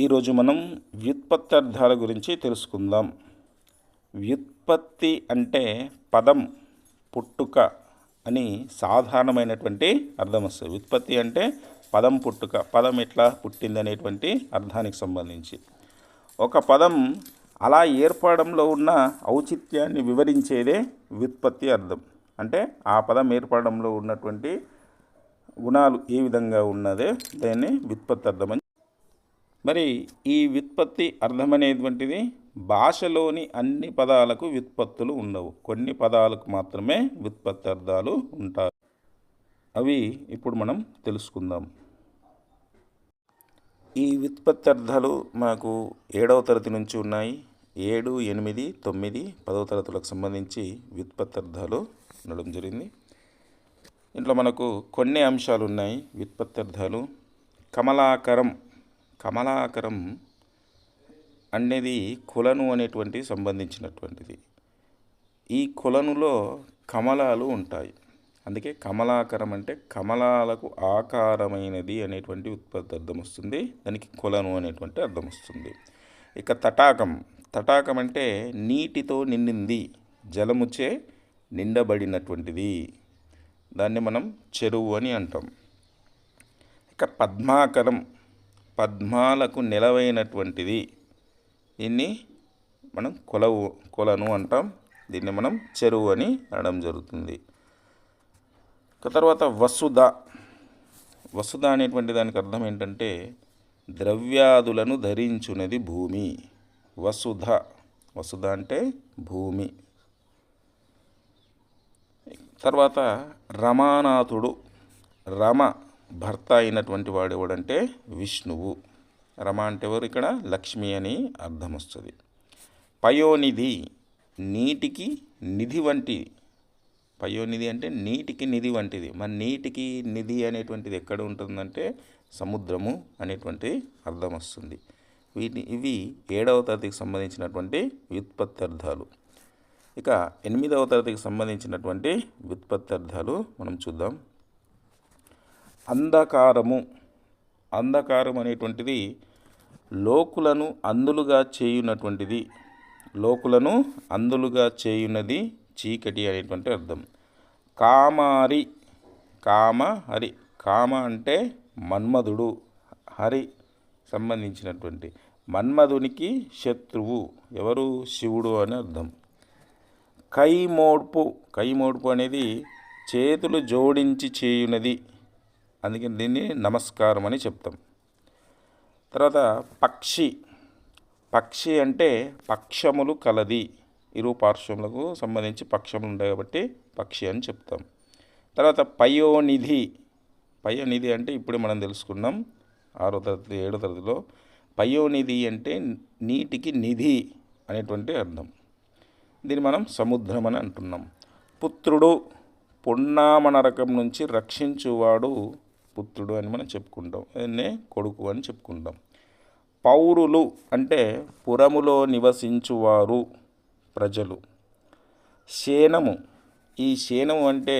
ఈరోజు మనం వ్యుత్పత్త్యర్థాల గురించి తెలుసుకుందాం. వ్యుత్పత్తి అంటే పదం పుట్టుక అని సాధారణమైనటువంటి అర్థం వస్తుంది. వ్యుత్పత్తి అంటే పదం పుట్టుక, పదం ఎట్లా పుట్టింది అనేటువంటి అర్థానికి సంబంధించి. ఒక పదం అలా ఏర్పడంలో ఉన్న ఔచిత్యాన్ని వివరించేదే వ్యుత్పత్తి అర్థం. అంటే ఆ పదం ఏర్పడంలో ఉన్నటువంటి గుణాలు ఏ విధంగా ఉన్నదే దాన్ని వ్యుత్పత్తి అర్థం అని. మరి ఈ వ్యుత్పత్తి అర్థం అనేటువంటిది భాషలోని అన్ని పదాలకు వ్యుత్పత్తులు ఉండవు. కొన్ని పదాలకు మాత్రమే వ్యుత్పత్తి అర్థాలు ఉంటాయి. అవి ఇప్పుడు మనం తెలుసుకుందాం. ఈ వ్యుత్పత్తి అర్థాలు మనకు 7వ తరగతి నుంచి ఉన్నాయి. 7, 8, 9, 10వ తరగతులకు సంబంధించి వ్యుత్పత్తి అర్థాలు ఉండడం జరిగింది. ఇంట్లో మనకు కొన్ని అంశాలు ఉన్నాయి. వ్యుత్పత్తి అర్థాలు కమలాకరం. కమలాకరం అనేది కొలను అనేటువంటి సంబంధించినటువంటిది. ఈ కొలనులో కమలాలు ఉంటాయి. అందుకే కమలాకరం అంటే కమలాలకు ఆకారమైనది అనేటువంటి ఉత్పత్తి అర్థం వస్తుంది. దానికి కొలను అనేటువంటి అర్థం వస్తుంది. ఇక తటాకం. తటాకం అంటే నీటితో నిండింది, జలముచే నిండబడినటువంటిది. దాన్ని మనం చెరువు అని అంటాం. ఇక పద్మాకరం, పద్మాలకు నిలవైనటువంటిది. దీన్ని మనం కొలను అంటాం. దీన్ని మనం చెరువు అని అనడం జరుగుతుంది. తర్వాత వసుధ. వసుధ అనేటువంటి దానికి అర్థం ఏంటంటే ద్రవ్యాదులను ధరించున్నది భూమి. వసుధ. వసుధ అంటే భూమి. తర్వాత రమానాథుడు. రమ భర్త అయినటువంటి వాడు ఎవడంటే విష్ణువు. రమ అంటే ఎవరు? ఇక్కడ లక్ష్మి అని అర్థం వస్తుంది. పయోనిధి. నీటికి నిధి వంటి. పయోనిధి అంటే నీటికి నిధి వంటిది. మరి నీటికి నిధి అనేటువంటిది ఎక్కడ ఉంటుందంటే సముద్రము అనేటువంటి అర్థం వస్తుంది. ఇవి 7వ తరగతికి సంబంధించినటువంటి వ్యుత్పత్తి అర్థాలు. ఇక 8వ తరగతికి సంబంధించినటువంటి వ్యుత్పత్తి అర్థాలు మనం చూద్దాం. అంధకారము. అంధకారం అనేటువంటిది లోకులను అందులుగా చేయునటువంటిది. లోకులను అందులుగా చేయున్నది చీకటి అనేటువంటి అర్థం. కామారి. కామ హరి. కామ అంటే మన్మధుడు, హరి సంబంధించినటువంటి. మన్మధునికి శత్రువు ఎవరు? శివుడు అని అర్థం. కైమోడ్పు. కైమోడ్పు అనేది చేతులు జోడించి చేయునది. అందుకని దీన్ని నమస్కారం అని చెప్తాం. తర్వాత పక్షి. పక్షి అంటే పక్షములు కలది. ఇరు పార్శ్వములకు సంబంధించి పక్షములు ఉంటాయి కాబట్టి పక్షి అని చెప్తాం. తర్వాత పయోనిధి. పయోనిధి అంటే ఇప్పుడు మనం తెలుసుకున్నాం 6వ తరగతి 7వ తరగతిలో. పయోనిధి అంటే నీటికి నిధి అనేటువంటి అర్థం. దీన్ని మనం సముద్రం అని అంటున్నాం. పుత్రుడు. పున్నామ నరకం నుంచి రక్షించువాడు పుత్రుడు అని మనం చెప్పుకుంటాం. దీన్నే కొడుకు అని చెప్పుకుంటాం. పౌరులు అంటే పురములో నివసించువారు, ప్రజలు. శేనము. ఈ శేనము అంటే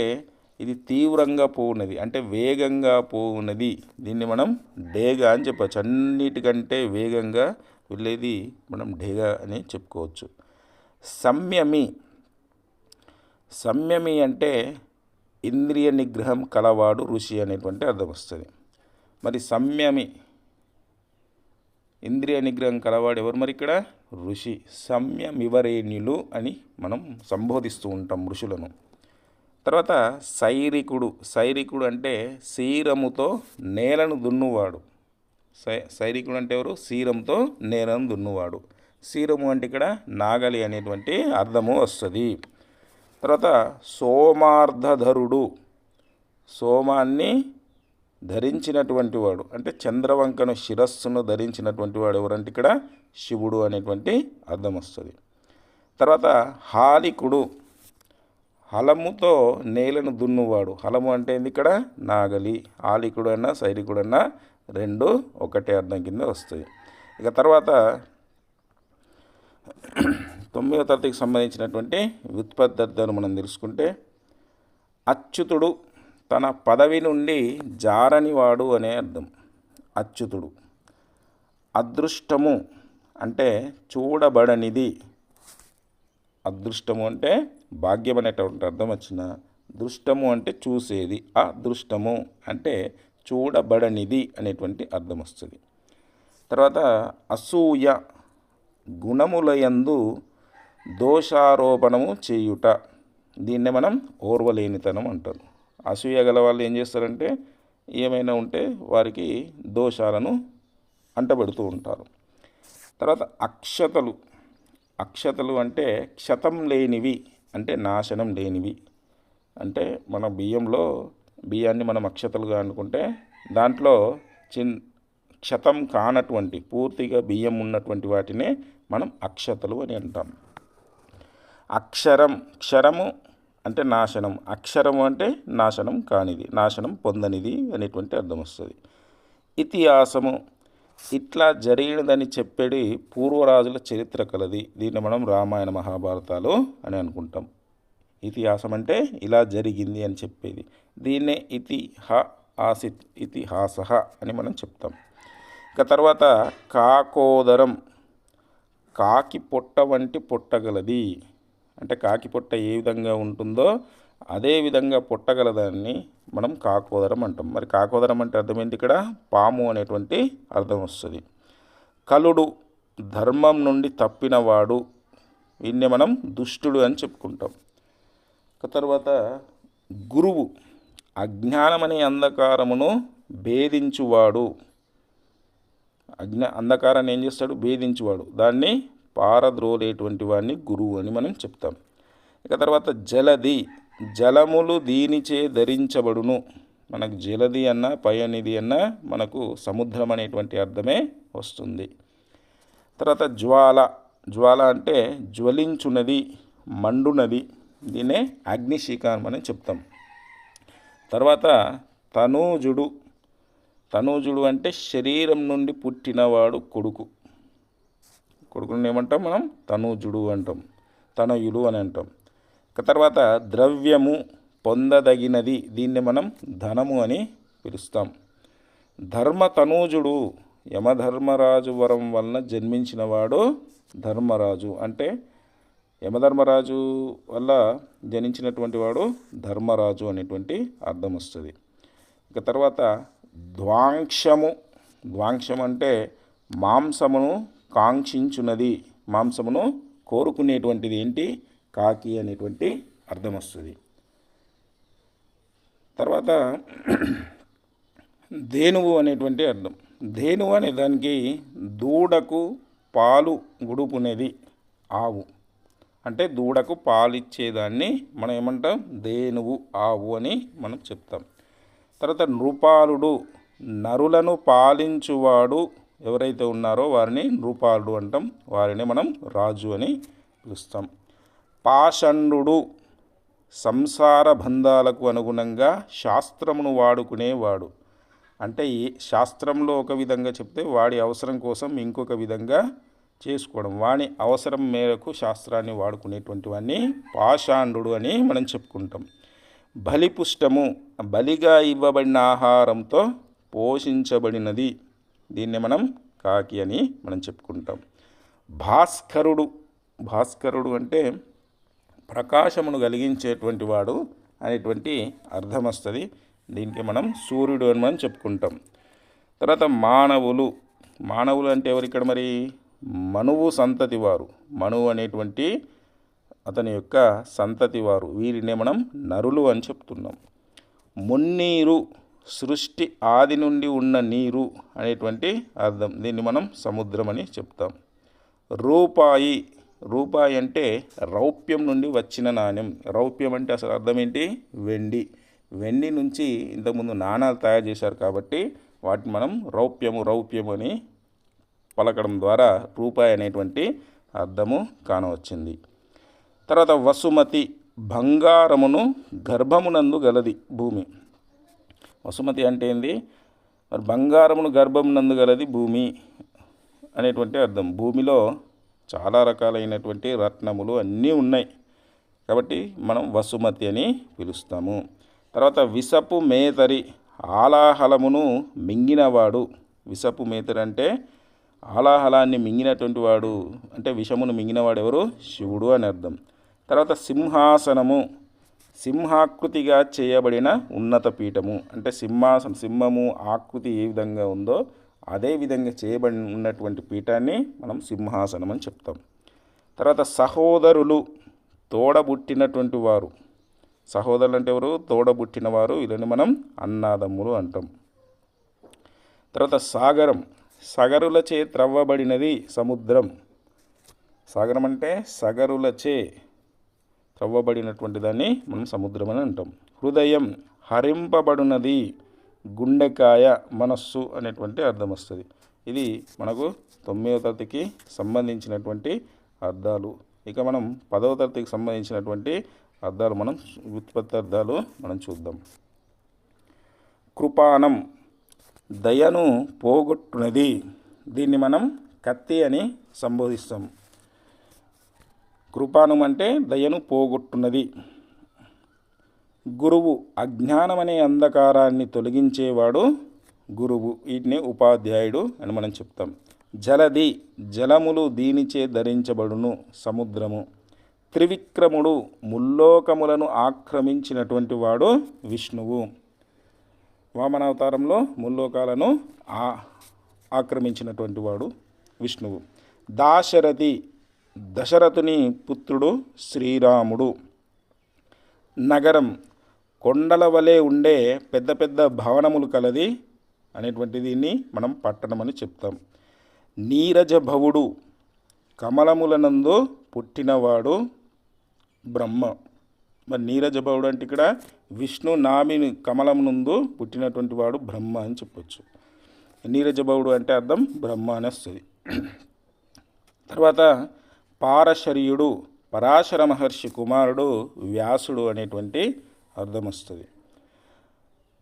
ఇది తీవ్రంగా పోవున్నది, అంటే వేగంగా పోవున్నది. దీన్ని మనం డేగా అని చెప్పచ్చు. అన్నిటికంటే వేగంగా వెళ్ళేది మనం డేగా అని చెప్పుకోవచ్చు. సంయమి. సంయమి అంటే ఇంద్రియ నిగ్రహం కలవాడు, ఋషి అనేటువంటి అర్థం వస్తుంది. మరి సంయమి ఇంద్రియ నిగ్రహం కలవాడు ఎవరు? మరి ఇక్కడ ఋషి. సంయమివరేణ్యులు అని మనం సంబోధిస్తూ ఉంటాం ఋషులను. తర్వాత సైరికుడు. సైరికుడు అంటే శీరముతో నేలను దున్నువాడు. సైరికుడు అంటే ఎవరు? శీరంతో నేలను దున్నువాడు. శీరము అంటే ఇక్కడ నాగలి అనేటువంటి అర్థము వస్తుంది. తర్వాత సోమార్ధధరుడు. సోమాన్ని ధరించినటువంటి వాడు అంటే చంద్రవంకను శిరస్సును ధరించినటువంటి వాడు ఎవరంటే ఇక్కడ శివుడు అనేటువంటి అర్థం వస్తుంది. తర్వాత హాలికుడు. హలముతో నేలను దున్నువాడు. హలము అంటే ఇక్కడ నాగలి. హాలికుడు అన్నా సైరికుడు అన్నా రెండు ఒకటే అర్థం కింద వస్తాయి. ఇక తర్వాత 9వ తరగతికి సంబంధించినటువంటి వ్యుత్పత్తి అర్థాలు మనం తెలుసుకుంటే అచ్యుతుడు. తన పదవి నుండి జారనివాడు అనే అర్థం. అచ్యుతుడు. అదృష్టము అంటే చూడబడనిది. అదృష్టము అంటే భాగ్యం అనేటువంటి అర్థం వచ్చిన, దృష్టము అంటే చూసేది, అదృష్టము అంటే చూడబడనిది అనేటువంటి అర్థం వస్తుంది. తర్వాత అసూయ గుణములయందు దోషారోపణము చేయుట. దీన్నే మనం ఓర్వలేనితనం అంటారు. అసూయ గల వాళ్ళు ఏం చేస్తారంటే ఏమైనా ఉంటే వారికి దోషాలను అంటబెడుతూ ఉంటారు. తర్వాత అక్షతలు. అక్షతలు అంటే క్షతం లేనివి, అంటే నాశనం లేనివి. అంటే మన బియ్యాన్ని మనం అక్షతలుగా అనుకుంటే దాంట్లో క్షతం కానటువంటి పూర్తిగా బియ్యం ఉన్నటువంటి వాటినే మనం అక్షతలు అని అంటాం. క్షరము అంటే నాశనం, అక్షరము అంటే నాశనం కానిది, నాశనం పొందనిది అనేటువంటి అర్థం వస్తుంది. ఇతిహాసము ఇట్లా జరిగినదని చెప్పేది పూర్వరాజుల చరిత్ర కలది. దీన్ని మనం రామాయణ మహాభారతాలు అని అనుకుంటాం. ఇతిహాసం అంటే ఇలా జరిగింది అని చెప్పేది. దీన్నే ఇతిహాస అని మనం చెప్తాం. ఇక తర్వాత కాకోదరం కాకి పొట్ట వంటి పొట్టగలది. అంటే కాకి పొట్ట ఏ విధంగా ఉంటుందో అదే విధంగా పొట్టగలదాన్ని మనం కాకోదరం అంటాం. మరి కాకోదరం అంటే అర్థం ఏంటి? ఇక్కడ పాము అనేటువంటి అర్థం వస్తుంది. కలుడు ధర్మం నుండి తప్పినవాడు, వీన్నే మనం దుష్టుడు అని చెప్పుకుంటాం. తర్వాత గురువు అజ్ఞానమనే అంధకారమును భేదించువాడు. అంధకారాన్ని ఏం చేస్తాడు? భేదించువాడు. దాన్ని పారద్రోలేటువంటి వాడిని గురువు అని మనం చెప్తాం. ఇక తర్వాత జలది జలములు దీనిచే ధరించబడును. మనకు జలది అన్నా పయనిది అన్నా మనకు సముద్రం అనేటువంటి అర్థమే వస్తుంది. తర్వాత జ్వాల అంటే జ్వలించున్నది, మండునది. దీన్నే అగ్నిశిఖ అని మనం చెప్తాం. తర్వాత తనూజుడు అంటే శరీరం నుండి పుట్టినవాడు కొడుకుని ఏమంటాం మనం? తనూజుడు అంటాం, తనయులు అని అంటాం. తర్వాత ద్రవ్యము పొందదగినది, దీన్ని మనం ధనము అని పిలుస్తాం. ధర్మతనూజుడు యమధర్మరాజు వరం వలన జన్మించినవాడు ధర్మరాజు. అంటే యమధర్మరాజు వల్ల జనించినటువంటి వాడు ధర్మరాజు అనేటువంటి అర్థం వస్తుంది. ఇక తర్వాత ద్వాంక్షం అంటే మాంసమును కాంక్షించున్నది, మాంసమును కోరుకునేటువంటిది ఏంటి? కాకి అనేటువంటి అర్థం వస్తుంది. తర్వాత ధేనువు అనేటువంటి అర్థం. ధేనువు అనే దానికి దూడకు పాలు గుడుపునేది ఆవు. అంటే దూడకు పాలిచ్చేదాన్ని మనం ఏమంటాం? ధేనువు, ఆవు అని మనం చెప్తాం. తర్వాత నృపాలుడు నరులను పాలించువాడు ఎవరైతే ఉన్నారో వారిని నృపాలుడు అంటాం. వారిని మనం రాజు అని పిలుస్తాం. పాషండు సంసార బంధాలకు అనుగుణంగా శాస్త్రమును వాడుకునేవాడు. అంటే ఈ శాస్త్రంలో ఒక విధంగా చెప్తే వాడి అవసరం కోసం ఇంకొక విధంగా చేసుకోవడం, వాని అవసరం మేరకు శాస్త్రాన్ని వాడుకునేటువంటి వాడిని పాషాండు అని మనం చెప్పుకుంటాం. బలిపుష్టము బలిగా ఇవ్వబడిన ఆహారంతో పోషించబడినది, దీన్ని మనం కాకి అని మనం చెప్పుకుంటాం. భాస్కరుడు అంటే ప్రకాశమును కలిగించేటువంటి వాడు అనేటువంటి అర్థం వస్తుంది. దీనికి మనం సూర్యుడు అని మనం చెప్పుకుంటాం. తర్వాత మానవులు అంటే ఎవరు ఇక్కడ? మరి మనువు సంతతి వారు, మనువు అనేటువంటి అతని యొక్క సంతతి వారు, వీరినే మనం నరులు అని చెప్తున్నాం. మున్నీరు సృష్టి ఆది నుండి ఉన్న నీరు అనేటువంటి అర్థం, దీన్ని మనం సముద్రం అని చెప్తాం. రూపాయి అంటే రౌప్యం నుండి వచ్చిన నాణ్యం. రౌప్యం అంటే అసలు అర్థం ఏంటి? వెండి నుంచి ఇంతకుముందు నాణాలు తయారు చేశారు కాబట్టి వాటిని మనం రౌప్యము అని పలకడం ద్వారా రూపాయి అనేటువంటి అర్థము కానవచ్చింది. తర్వాత వసుమతి బంగారమును గర్భమునందు గలది భూమి. వసుమతి అంటే ఏంది? మరి బంగారమును గర్భమునందు గలది భూమి అనేటువంటి అర్థం. భూమిలో చాలా రకాలైనటువంటి రత్నములు అన్నీ ఉన్నాయి కాబట్టి మనం వసుమతి అని పిలుస్తాము. తర్వాత విసపు మేతరి ఆలాహలమును మింగినవాడు. విసపు మేతరి అంటే ఆలాహలాన్ని మింగినటువంటి వాడు అంటే విషమును మింగినవాడు ఎవరు? శివుడు అని అర్థం. తర్వాత సింహాసనము, సింహాకృతిగా చేయబడిన ఉన్నత పీఠము అంటే సింహము ఆకృతి ఏ విధంగా ఉందో అదే విధంగా చేయబడి ఉన్నటువంటి పీఠాన్ని మనం సింహాసనం అని చెప్తాం. తర్వాత సహోదరులు, తోడబుట్టినటువంటి వారు. సహోదరులు అంటే ఎవరు? తోడబుట్టినవారు. వీళ్ళని మనం అన్నాదమ్ములు అంటాం. తర్వాత సాగరం, సగరులచే త్రవ్వబడినది సముద్రం. సాగరం అంటే సగరులచే త్రవ్వబడినటువంటి దాన్ని మనం సముద్రం అని అంటాం. హృదయం, హరింపబడినది, గుండెకాయ, మనస్సు అనేటువంటి అర్థం వస్తుంది. ఇది మనకు 9వ తరగతికి సంబంధించినటువంటి అర్థాలు. ఇక మనం 10వ తరగతికి సంబంధించినటువంటి అర్థాలు వ్యుత్పత్తి అర్థాలు మనం చూద్దాం. కృపాణం, దయను పోగొట్టునది. దీన్ని మనం కత్తి అని సంబోధిస్తాం. కృపాణం అంటే దయను పోగొట్టున్నది. గురువు, అజ్ఞానం అనే అంధకారాన్ని తొలగించేవాడు గురువు. వీటిని ఉపాధ్యాయుడు అని మనం చెప్తాం. జలది, జలములు దీనిచే ధరించబడును, సముద్రము. త్రివిక్రముడు, ముల్లోకములను ఆక్రమించినటువంటి వాడు విష్ణువు. వామనావతారంలో ముల్లోకాలను ఆక్రమించినటువంటి వాడు విష్ణువు. దాశరథి, దశరథుని పుత్రుడు శ్రీరాముడు. నగరం, కొండల వలె ఉండే పెద్ద పెద్ద భవనములు కలది అనేటువంటి దీన్ని మనం పట్టణం అని చెప్తాం. నీరజభవుడు, కమలములనందు పుట్టినవాడు బ్రహ్మ. మరి నీరజభవుడు అంటే ఇక్కడ విష్ణు నామిని కమలమునందు పుట్టినటువంటి వాడు బ్రహ్మ అని చెప్పొచ్చు. నీరజభవుడు అంటే అర్థం బ్రహ్మ అని వస్తుంది. తర్వాత పారశర్యుడు, పరాశర మహర్షి కుమారుడు వ్యాసుడు అనేటువంటి అర్థం వస్తుంది.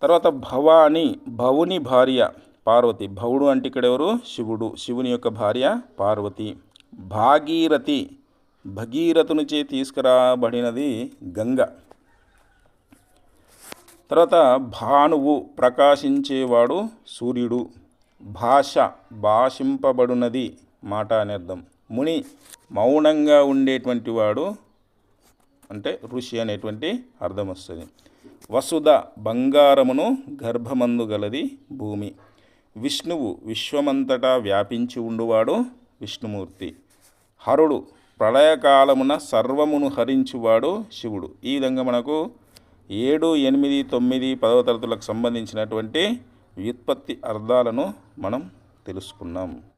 తర్వాత భవాని, భవుని భార్య పార్వతి. భవుడు అంటే ఇక్కడ ఎవరు? శివుడు. శివుని యొక్క భార్య పార్వతి. భాగీరథి, భగీరథునిచే తీసుకురాబడినది గంగ. తర్వాత భానువు, ప్రకాశించేవాడు సూర్యుడు. భాష, భాషింపబడినది, మాట అనే అర్థం. ముని, మౌనంగా ఉండేటువంటి వాడు అంటే ఋషి అనేటువంటి అర్థం వస్తుంది. వసుధ, బంగారమును గర్భమందు గలది భూమి. విష్ణువు, విశ్వమంతటా వ్యాపించి ఉండువాడు విష్ణుమూర్తి. హరుడు, ప్రళయకాలమున సర్వమును హరించువాడు శివుడు. ఈ విధంగా మనకు 7, 8, 9, 10వ తరగతులకు సంబంధించినటువంటి వ్యుత్పత్తి అర్థాలను మనం తెలుసుకున్నాం.